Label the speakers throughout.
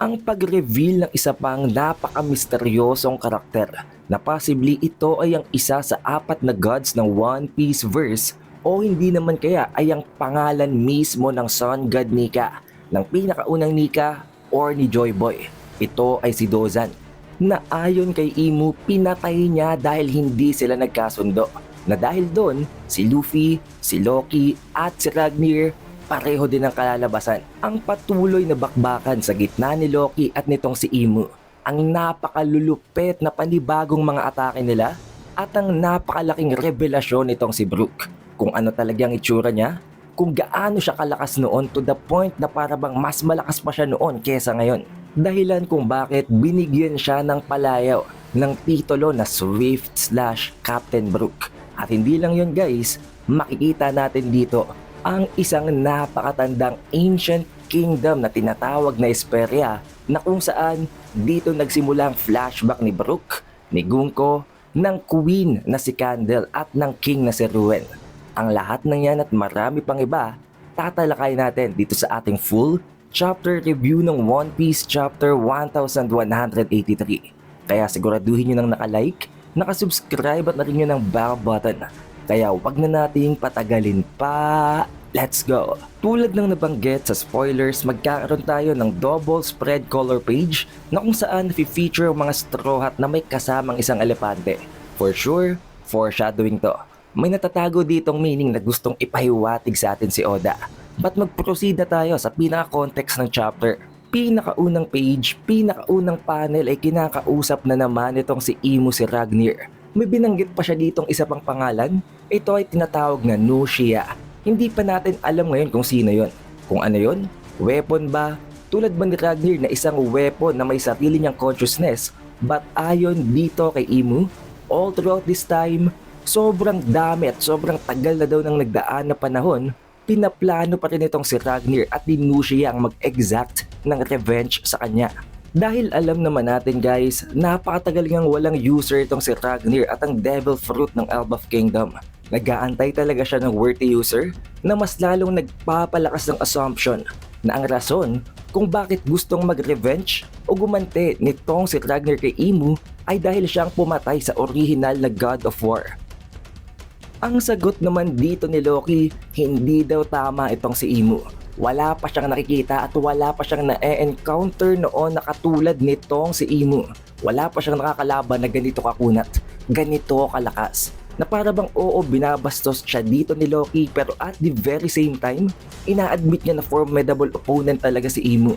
Speaker 1: ang pag-reveal ng isa pang napaka-misteryosong karakter na possibly ito ay ang isa sa apat na gods ng One Piece verse o hindi naman kaya ay ang pangalan mismo ng Sun God Nika, ng pinakaunang Nika or ni Joy Boy. Ito ay si Dozan na ayon kay Imu pinatay niya dahil hindi sila nagkasundo, na dahil doon si Luffy, si Loki at si Ragnir pareho din ang kalalabasan. Ang patuloy na bakbakan sa gitna ni Loki at nitong si Imu, ang napakalulupet na panibagong mga atake nila at ang napakalaking revelasyon nitong si Brook. Kung ano talagang itsura niya, kung gaano siya kalakas noon to the point na parabang mas malakas pa siya noon kesa ngayon. Dahilan kung bakit binigyan siya ng palayaw ng titulo na Swift/Captain Brook. At hindi lang yun guys, makikita natin dito ang isang napakatandang ancient kingdom na tinatawag na Esperia, na kung saan dito nagsimula ang flashback ni Brook, ni Gunko, ng queen na si Candle at ng king na si Ruin. Ang lahat ng yan at marami pang iba, tatalakay natin dito sa ating full chapter review ng One Piece chapter 1183. Kaya siguraduhin nyo nang nakalike, nakasubscribe at na rin nyo ng bell button. Kaya wag na nating patagalin pa. Let's go! Tulad ng nabanggit sa spoilers, magkakaroon tayo ng double spread color page na kung saan feature ang mga straw hat na may kasamang isang elepante. For sure, foreshadowing to. May natatago ditong meaning na gustong ipahiwatig sa atin si Oda. But mag-proceed na tayo sa pinaka-context ng chapter. Pinakaunang page, pinakaunang panel ay kinakausap na naman itong si Imu si Ragnir. May binanggit pa siya ditong isa pang pangalan. Ito ay tinatawag na Nushia. Hindi pa natin alam ngayon kung sino yon. Kung ano yon? Weapon ba? Tulad ba ni Ragnir na isang weapon na may sarili niyang consciousness? But ayon dito kay Imu, all throughout this time, sobrang dami at sobrang tagal na daw ng nagdaan na panahon, pinaplano pa rin itong si Ragnir at ni Nushia ang mag-exact ng revenge sa kanya. Dahil alam naman natin guys, napakatagal ngang walang user itong si Ragnir at ang Devil Fruit ng Elbaf Kingdom. Nag-aantay talaga siya ng worthy user na mas lalong nagpapalakas ng assumption na ang rason kung bakit gustong mag-revenge o gumanti nitong si Ragnir kay Imu ay dahil siyang pumatay sa original na God of War. Ang sagot naman dito ni Loki, hindi daw tama itong si Imu. Wala pa siyang nakikita at wala pa siyang na-encounter noon na katulad nitong si Imu. Wala pa siyang nakakalaban na ganito kakunat, ganito kalakas. Na para bang oo, binabastos siya dito ni Loki, pero at the very same time, ina-admit niya na formidable opponent talaga si Imu.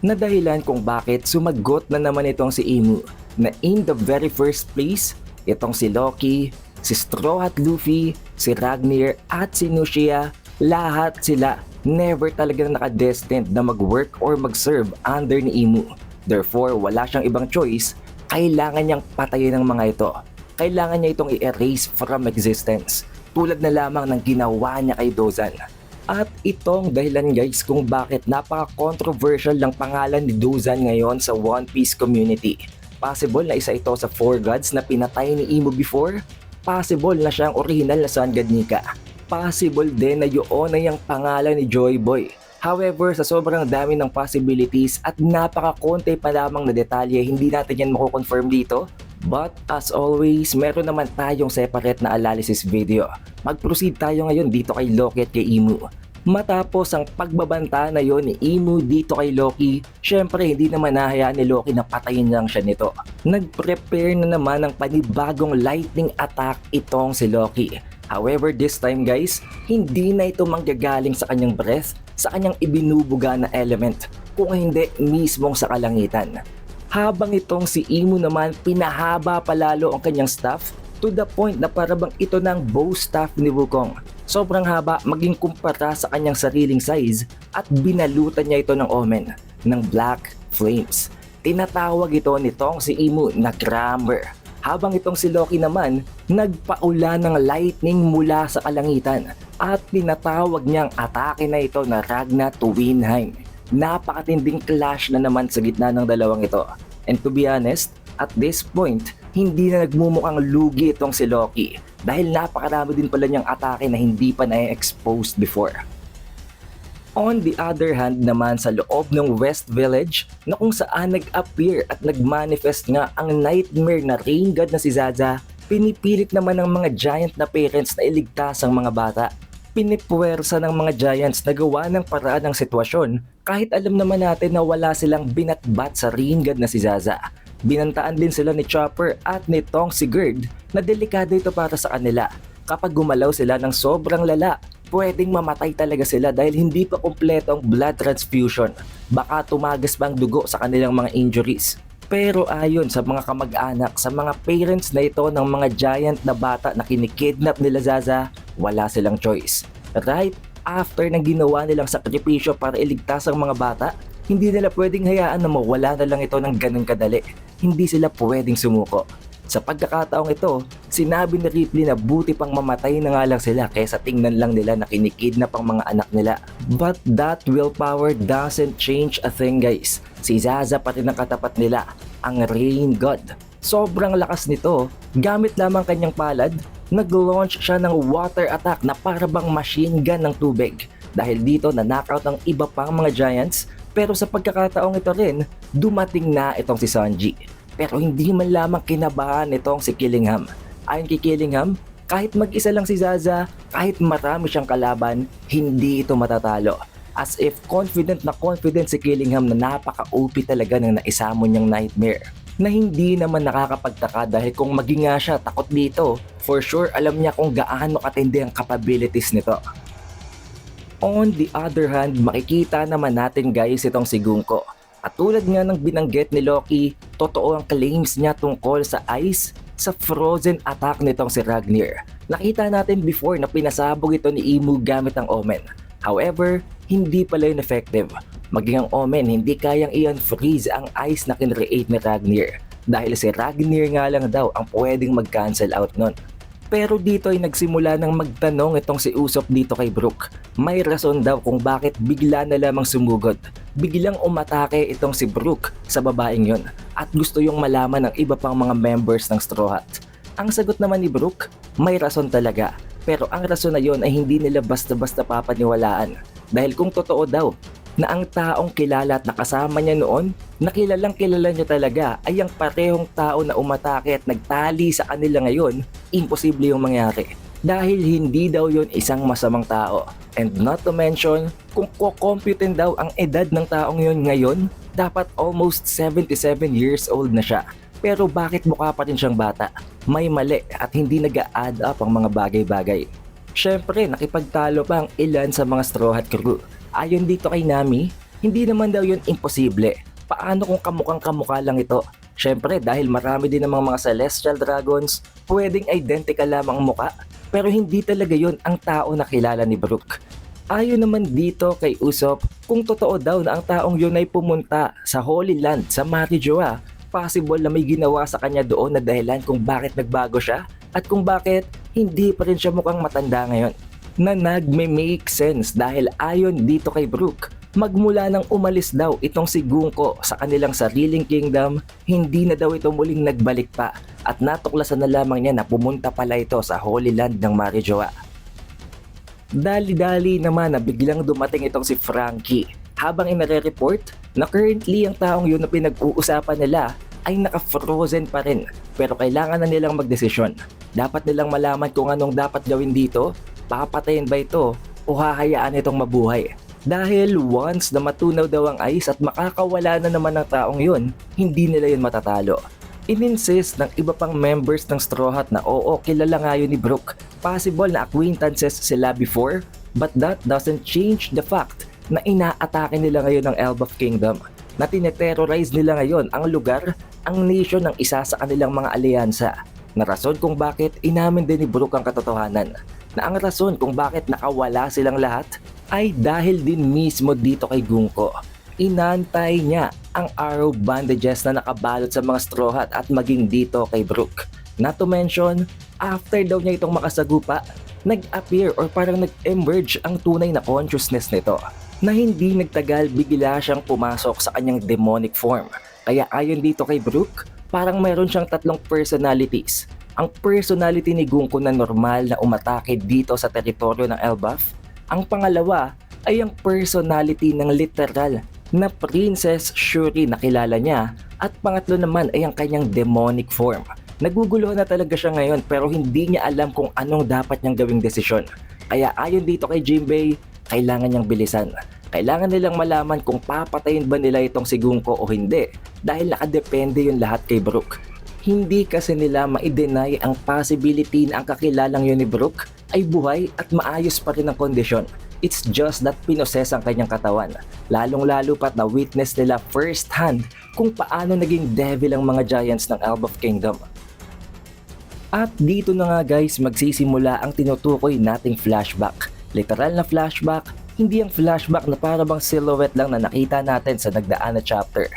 Speaker 1: Na dahilan kung bakit sumagot na naman itong si Imu na in the very first place, itong si Loki, si Straw Hat Luffy, si Ragnir at si Nushia, lahat sila never talaga nakadestined na mag-work or mag-serve under ni Imu. Therefore, wala siyang ibang choice, kailangan niyang patayin ng mga ito. Kailangan niya itong i-erase from existence, tulad na lamang ng ginawa niya kay Dozan. At itong dahilan guys kung bakit napaka-controversial ng pangalan ni Dozan ngayon sa One Piece community. Possible na isa ito sa 4 gods na pinatay ni Imu before. Possible na siyang original na Sun God Nika. Possible din na yun ay ang pangalan ni Joy Boy. However, sa sobrang dami ng possibilities at napaka-konti pa lamang na detalye, hindi natin yan mako-confirm dito. But as always, meron naman tayong separate na analysis video. Mag-proceed tayo ngayon dito kay Loki at kay Imu. Matapos ang pagbabanta na yon ni Imu dito kay Loki, syempre hindi naman nahayaan ni Loki na patayin lang siya nito. Nag-prepare na naman ng panibagong lightning attack itong si Loki. However, this time guys, hindi na ito manggagaling sa kanyang breath, sa kanyang ibinubuga na element, kung hindi mismong sa kalangitan. Habang itong si Imu naman pinahaba palalo ang kanyang staff to the point na parabang ito ng bow staff ni Wukong. Sobrang haba maging kumpara sa kanyang sariling size at binalutan niya ito ng omen, ng black flames. Tinatawag ito nitong si Imu na Grammar. Habang itong si Loki naman nagpaula ng lightning mula sa kalangitan at tinatawag niyang atake na ito na Ragna to Winheim. Napakatinding clash na naman sa gitna ng dalawang ito. And to be honest, at this point, hindi na nagmumukhang lugi itong si Loki dahil napakarami din pala niyang atake na hindi pa na-expose before. On the other hand naman sa loob ng West Village na kung saan nag-appear at nag-manifest nga ang nightmare na rain god na si Zaza, pinipilit naman ng mga giant na parents na iligtas ang mga bata. Pinipuwersa ng mga giants na gawa ng paraan ng sitwasyon kahit alam naman natin na wala silang binatbat sa rain god na si Zaza. Binantaan din sila ni Chopper at ni Tong Sigurd na delikado ito para sa kanila. Kapag gumalaw sila ng sobrang lala, pwedeng mamatay talaga sila dahil hindi pa kumpleto ang blood transfusion. Baka tumagas pa ang dugo sa kanilang mga injuries. Pero ayon sa mga kamag-anak, sa mga parents na ito ng mga giant na bata na kinikidnap nila Zaza, wala silang choice. Right after na ginawa nilang sakripisyo para iligtas ang mga bata, hindi nila pwedeng hayaan na mawala na lang ito ng ganun kadali. Hindi sila pwedeng sumuko. Sa pagkakataong ito, sinabi ni Ripley na buti pang mamatay na nga lang sila kaysa tingnan lang nila na kinikidnap ang mga anak nila. But that willpower doesn't change a thing guys. Si Zaza pa rin ang katapat nila, ang Rain God. Sobrang lakas nito, gamit lamang kanyang palad, nag-launch siya ng water attack na para bang machine gun ng tubig. Dahil dito na-knockout ang iba pang mga giants, pero sa pagkakataong ito rin, dumating na itong si Sanji. Pero hindi man lamang kinabahan nitong si Killingham. Ayon kay Killingham, kahit mag-isa lang si Zaza, kahit marami siyang kalaban, hindi ito matatalo. As if confident si Killingham na napaka-OP talaga ng naisamo niyang nightmare. Na hindi naman nakakapagtaka dahil kung maging nga siya takot dito, for sure alam niya kung gaano katindi ang capabilities nito. On the other hand, makikita naman natin guys itong si Gunko. At tulad nga ng binanggit ni Loki, totoo ang claims niya tungkol sa ice sa frozen attack nitong si Ragnir. Nakita natin before na pinasabog ito ni Imu gamit ang Omen. However, hindi pala yun effective. Maging ang Omen, hindi kayang i-unfreeze ang ice na kinreate ni Ragnir. Dahil si Ragnir nga lang daw ang pwedeng mag-cancel out nun. Pero dito ay nagsimula ng magtanong itong si Usopp dito kay Brook. May rason daw kung bakit bigla na lamang sumugod. Biglang umatake itong si Brook sa babaeng yon at gusto yung malaman ng iba pang mga members ng Straw Hat. Ang sagot naman ni Brook, may rason talaga. Pero ang rason na yon ay hindi nila basta-basta papaniwalaan. Dahil kung totoo daw na ang taong kilala at nakasama niya noon, na kilalang kilala niya talaga ay ang parehong tao na umatake at nagtali sa kanila ngayon, imposible yung mangyari. Dahil hindi daw yon isang masamang tao. And not to mention, kung kukomputin daw ang edad ng taong yon ngayon, dapat almost 77 years old na siya. Pero bakit mukha pa rin siyang bata? May mali at hindi nag-a-add up ang mga bagay-bagay. Syempre, nakipagtalo pa ang ilan sa mga Straw Hat crew. Ayon dito kay Nami, hindi naman daw yun imposible. Paano kung kamukhang kamukha lang ito? Syempre dahil marami din namang mga Celestial Dragons, pwedeng identical lamang ang mukha, pero hindi talaga yun ang tao na kilala ni Brook. Ayon naman dito kay Usopp, kung totoo daw na ang taong yun ay pumunta sa Holy Land sa Marijoa, possible na may ginawa sa kanya doon na dahilan kung bakit nagbago siya at kung bakit hindi pa rin siya mukhang matanda ngayon. Na nagme-make sense dahil ayon dito kay Brook, magmula nang umalis daw itong si Gunko sa kanilang sariling kingdom, hindi na daw ito muling nagbalik pa at natuklasan na lamang niya na pumunta pala ito sa Holy Land ng Marijoa. Dali-dali naman na biglang dumating itong si Frankie habang inare-report na currently ang taong yun na pinag-uusapan nila ay naka-frozen pa rin pero kailangan na nilang magdesisyon. Dapat nilang malaman kung anong dapat gawin dito. Papatayin ba ito o hahayaan itong mabuhay? Dahil once na matunaw daw ang ice at makakawala na naman ng taong yun, hindi nila yun matatalo. In-insist ng iba pang members ng Straw Hat na oo, kilala nga yun ni Brook. Possible na acquaintances sila before, but that doesn't change the fact na inaatake nila ngayon ang Elbaf Kingdom. Na tineterrorize nila ngayon ang lugar, ang nation ng isa sa kanilang mga alyansa. Na rason kung bakit inamin din ni Brook ang katotohanan. Na ang rason kung bakit nakawala silang lahat ay dahil din mismo dito kay Gunko. Inantay niya ang arrow bandages na nakabalot sa mga Straw Hat at maging dito kay Brook. Not to mention, after daw niya itong makasagupa, nag-appear or parang nag-emerge ang tunay na consciousness nito. Na hindi nagtagal bigla siyang pumasok sa kanyang demonic form. Kaya ayon dito kay Brook, parang mayroon siyang tatlong personalities. Ang personality ni Gunko na normal na umatake dito sa teritoryo ng Elbaf. Ang pangalawa ay ang personality ng literal na Princess Shuri na kilala niya, at pangatlo naman ay ang kanyang demonic form. Naguguluhan na talaga siya ngayon pero hindi niya alam kung anong dapat niyang gawing desisyon. Kaya ayon dito kay Jinbei, kailangan niyang bilisan. Kailangan nilang malaman kung papatayin ba nila itong si Gunko o hindi, dahil nakadepende yung lahat kay Brook. Hindi kasi nila ma-deny ang possibility na ang kakilalang yun ni Brook ay buhay at maayos pa rin ang kondisyon. It's just that pinoses ang kanyang katawan. Lalong-lalo pat na witness nila first hand kung paano naging devil ang mga giants ng Elbaf Kingdom. At dito na nga guys magsisimula ang tinutukoy nating flashback. Literal na flashback, hindi ang flashback na para bang silhouette lang na nakita natin sa nagdaan na chapter.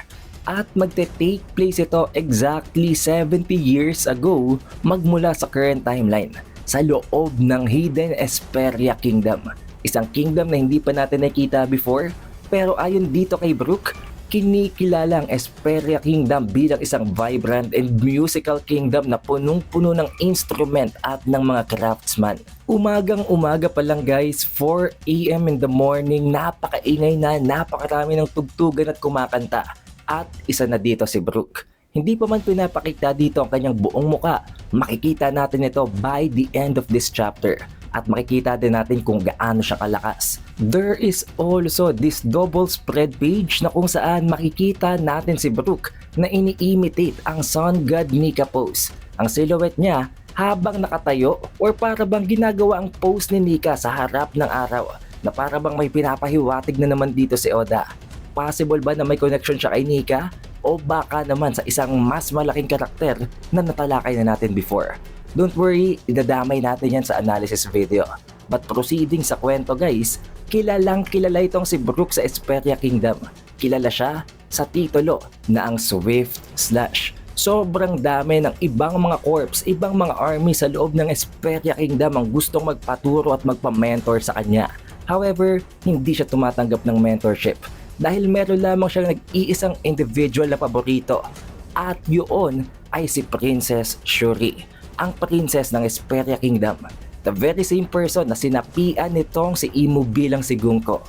Speaker 1: At magte-take place ito exactly 70 years ago magmula sa current timeline sa loob ng Hidden Esperia Kingdom. Isang kingdom na hindi pa natin nakita before, pero ayon dito kay Brook, kinikilala ang Esperia Kingdom bilang isang vibrant and musical kingdom na punong-puno ng instrument at ng mga craftsman. Umagang-umaga pa lang guys, 4 AM in the morning, napakaingay na, napakarami ng tugtugan at kumakanta. At isa na dito si Brook. Hindi pa man pinapakita dito ang kanyang buong muka, makikita natin ito by the end of this chapter. At makikita din natin kung gaano siya kalakas. There is also this double spread page na kung saan makikita natin si Brook na ini-imitate ang Sun God Nika pose. Ang silhouette niya habang nakatayo or para bang ginagawa ang pose ni Nika sa harap ng araw na para bang may pinapahiwatig na naman dito si Oda. Possible ba na may connection siya kay Nika? O baka naman sa isang mas malaking karakter na natalakay na natin before? Don't worry, idadamay natin yan sa analysis video. But proceeding sa kwento guys, kilalang kilala itong si Brook sa Esperia Kingdom. Kilala siya sa titulo na ang Swift Slash. Sobrang dami ng ibang mga corps, ibang mga army sa loob ng Esperia Kingdom ang gustong magpaturo at magpa-mentor sa kanya. However, hindi siya tumatanggap ng mentorship dahil meron lamang siyang nag-iisang individual na paborito. At yun ay si Princess Shuri, ang princess ng Esperia Kingdom. The very same person na sinapian nitong si Imu bilang si Gunko.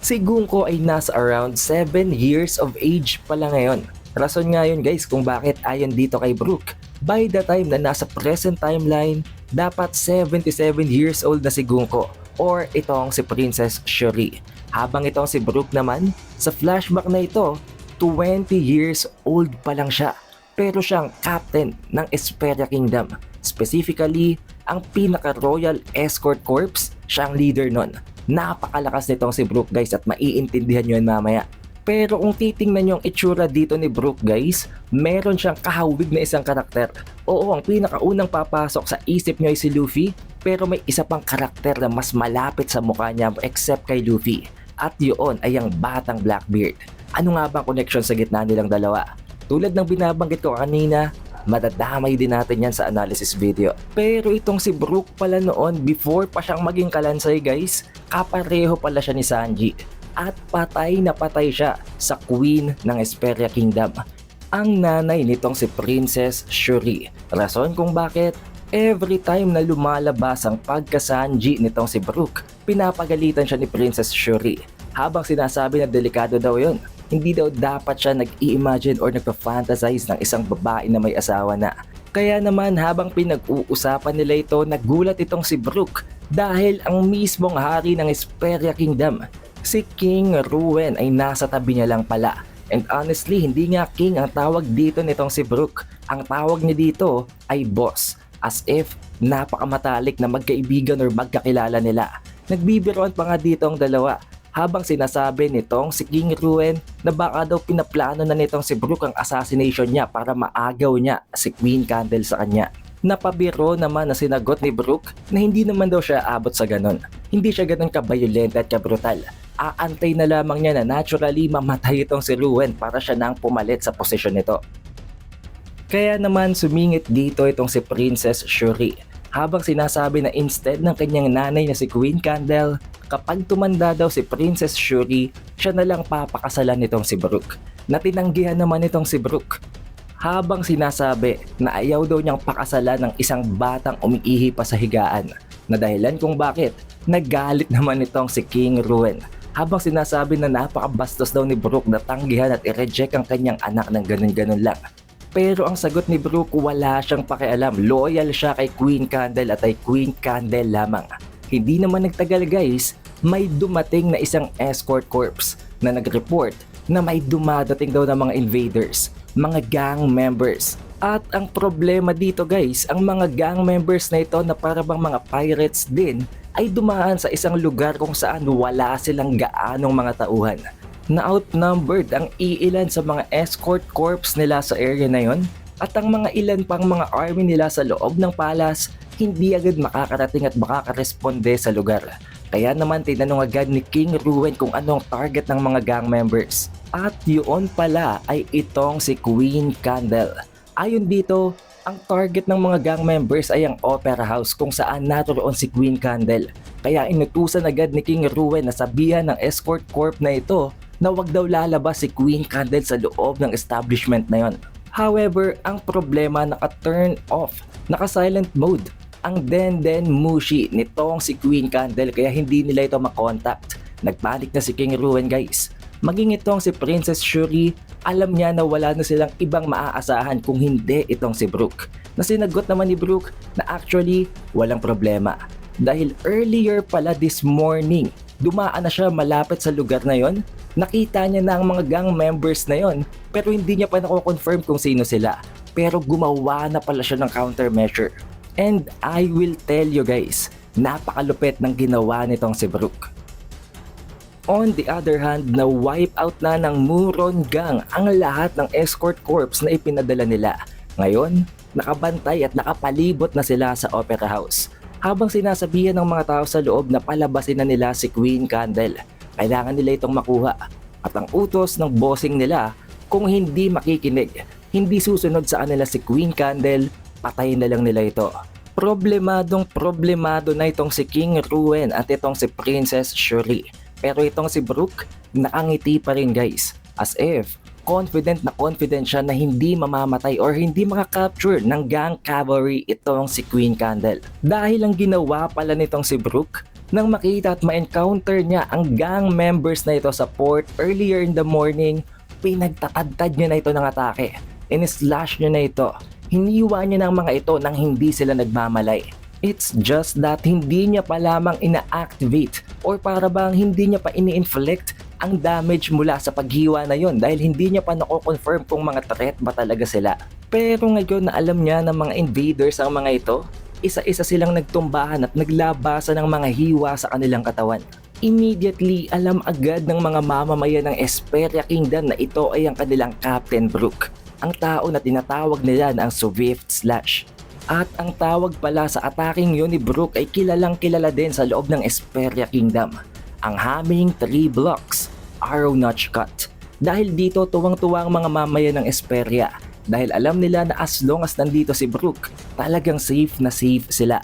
Speaker 1: Si Gunko ay nasa around 7 years of age pa lang ngayon. Rason nga yun guys kung bakit ayon dito kay Brook. By the time na nasa present timeline, dapat 77 years old na si Gunko or itong si Princess Shuri. Habang itong si Brook naman, sa flashback na ito, 20 years old pa lang siya. Pero siyang captain ng Esperia Kingdom. Specifically, ang pinaka-royal escort corps, siyang leader nun. Napakalakas nitong si Brook guys at maiintindihan nyo yun mamaya. Pero kung titingnan nyo ang itsura dito ni Brook guys, meron siyang kahawig na isang karakter. Oo, ang pinakaunang papasok sa isip nyo ay si Luffy, pero may isa pang karakter na mas malapit sa mukha niya except kay Luffy. At yun ay ang batang Blackbeard. Ano nga ba ang connection sa gitna nilang dalawa? Tulad ng binabanggit ko kanina, madadamay din natin yan sa analysis video. Pero itong si Brook pala noon, before pa siyang maging kalansay guys, kapareho pala siya ni Sanji. At patay na patay siya sa Queen ng Esperia Kingdom, ang nanay nitong si Princess Shuri. Rason kung bakit, every time na lumalabas ang pagka-Sanji nitong si Brook, pinapagalitan siya ni Princess Shuri. Habang sinasabi na delikado daw yon. Hindi daw dapat siya nag-i-imagine or nagpa-fantasize ng isang babae na may asawa na. Kaya naman habang pinag-uusapan nila ito, nagulat itong si Brook dahil ang mismong hari ng Esperia Kingdom, si King Ruin ay nasa tabi niya lang pala. And honestly, hindi nga king ang tawag dito nitong si Brook. Ang tawag niya dito ay boss, as if napakamatalik na magkaibigan or magkakilala nila. Nagbibiroan pa nga dito ang dalawa. Habang sinasabi nitong si King Ruin na baka daw pinaplano na nitong si Brook ang assassination niya para maagaw niya si Queen Candle sa kanya. Napabiro naman na sinagot ni Brook na hindi naman daw siya abot sa ganon. Hindi siya ganon ka-violent at ka-brutal. Aantay na lamang niya na naturally mamatay itong si Ruin para siya nang pumalit sa posisyon nito. Kaya naman sumingit dito itong si Princess Shuri. Habang sinasabi na instead ng kanyang nanay na si Queen Candle, kapag tumanda daw si Princess Shuri, siya na lang papakasalan nitong si Brook. Natinanggihan naman nitong si Brook. Habang sinasabi na ayaw daw niyang pakasalan ng isang batang umiihi pa sa higaan, na dahilan kung bakit Nagalit naman itong si King Ruin habang sinasabi na napakabastos daw ni Brook na tanggihan at i-reject ang kanyang anak ng ganun-ganun lang. Pero ang sagot ni Brook, wala siyang pakialam, loyal siya kay Queen Candle at ay Queen Candle lamang. Hindi naman nagtagal guys, may dumating na isang escort corps na nag-report na may dumadating daw ng mga invaders, mga gang members. At ang problema dito guys, ang mga gang members na ito na parabang mga pirates din ay dumaan sa isang lugar kung saan wala silang gaanong mga tauhan. Na outnumbered ang iilan sa mga escort corps nila sa area na yon at ang mga ilan pang mga army nila sa loob ng palace hindi agad makakarating at makakaresponde sa lugar. Kaya naman tinanong agad ni King Ruin kung anong target ng mga gang members. At yun pala ay itong si Queen Candle. Ayon dito, ang target ng mga gang members ay ang Opera House kung saan natoroon si Queen Candle. Kaya inutusan agad ni King Ruin na sabihan ng escort corp na ito na wag daw lalabas si Queen Candle sa loob ng establishment na yon. However, ang problema naka-turn off, naka-silent mode ang Den Mushi nitong si Queen Candle kaya hindi nila ito makontakt. Nagpanik na si King Ruin guys. Maging itong si Princess Shuri, alam niya na wala na silang ibang maaasahan kung hindi itong si Brook. Na sinagot naman ni Brook na actually walang problema. Dahil earlier pala this morning, dumaan na siya malapit sa lugar na yon. Nakita niya na ang mga gang members na yon pero hindi niya pa nako-confirm kung sino sila. Pero gumawa na pala siya ng countermeasure. And I will tell you guys, napakalupit ng ginawa nitong si Brook. On the other hand, na-wipe out na ng Muron Gang ang lahat ng escort corps na ipinadala nila. Ngayon, nakabantay at nakapalibot na sila sa Opera House. Habang sinasabihan ng mga tao sa loob na palabasin na nila si Queen Candle. Kailangan nila itong makuha. At ang utos ng bossing nila, kung hindi makikinig, hindi susunod sa kanila si Queen Candle, patayin na lang nila ito. Problemado na itong si King Ruin at itong si Princess Shuri. Pero itong si Brook, nakangiti pa rin guys. As if, confident siya na hindi mamamatay or hindi makakapture ng gang cavalry itong si Queen Candle. Dahil ang ginawa pala nitong si Brook, nang makita at ma-encounter niya ang gang members na ito sa port earlier in the morning, pinagtatadtad niya na ito ng atake. In-slash niya na ito. Hiniwa niya ng mga ito nang hindi sila nagmamalay. It's just that hindi niya pa lamang ina-activate or para bang hindi niya pa ini-inflict ang damage mula sa paghiwa na yon dahil hindi niya pa nako-confirm kung mga threat ba talaga sila. Pero ngayon na alam niya ng mga invaders ang mga ito, isa-isa silang nagtumbahan at naglabasan ng mga hiwa sa kanilang katawan. Immediately alam agad ng mga mamamayan ng Esperia Kingdom na ito ay ang kanilang Captain Brook, ang tao na tinatawag nila na ang Swift Slash. At ang tawag pala sa ataking yun ni Brook ay kilalang kilala din sa loob ng Esperia Kingdom, ang Humming 3 Blocks, Arrow Notch Cut. Dahil dito tuwang-tuwa ang mga mamayan ng Esperia dahil alam nila na as long as nandito si Brook, talagang safe na safe sila.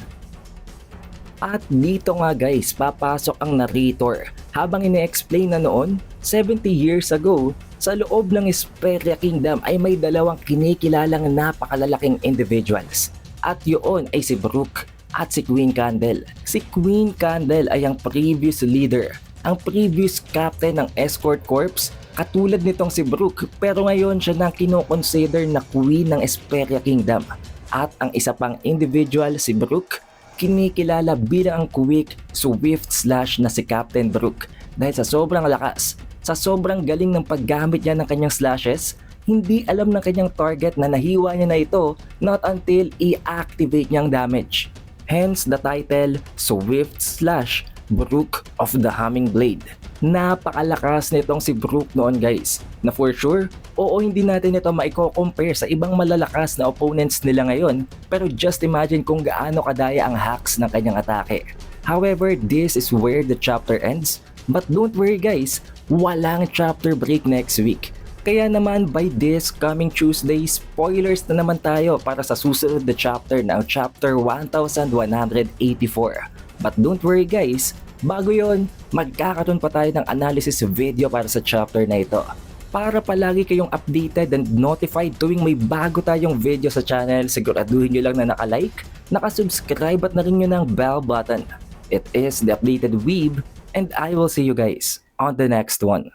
Speaker 1: At dito nga guys, papasok ang narrator habang ine-explain na noon, 70 years ago, sa loob ng Esperia Kingdom ay may dalawang kinikilalang napakalalaking individuals. At yun ay si Brook at si Queen Candle. Si Queen Candle ay ang previous leader, ang previous captain ng escort corps, katulad nitong si Brook, pero ngayon siya nang kinoconsider na queen ng Esperia Kingdom. At ang isa pang individual, si Brook, kinikilala bilang ang quick, swift slash na si Captain Brook dahil sa sobrang lakas, sa sobrang galing ng paggamit niya ng kanyang slashes, hindi alam ng kanyang target na nahiwa niya na ito not until i-activate niyang damage. Hence the title, Swift Slash, Brook of the Humming Blade. Napakalakas nitong si Brook noon guys, na for sure, oo hindi natin ito maiko-compare sa ibang malalakas na opponents nila ngayon, pero just imagine kung gaano kadaya ang hacks ng kanyang atake. However, this is where the chapter ends, but don't worry guys, walang chapter break next week. Kaya naman by this coming Tuesday, spoilers na naman tayo para sa susunod na chapter na ang chapter 1184. But don't worry guys, bago yon, magkakaroon pa tayo ng analysis video para sa chapter na ito. Para palagi kayong updated and notified tuwing may bago tayong video sa channel, siguraduhin nyo lang na naka-like, naka-subscribe at na rin nyo ng bell button It is the updated Weeb, and I will see you guys on the next one.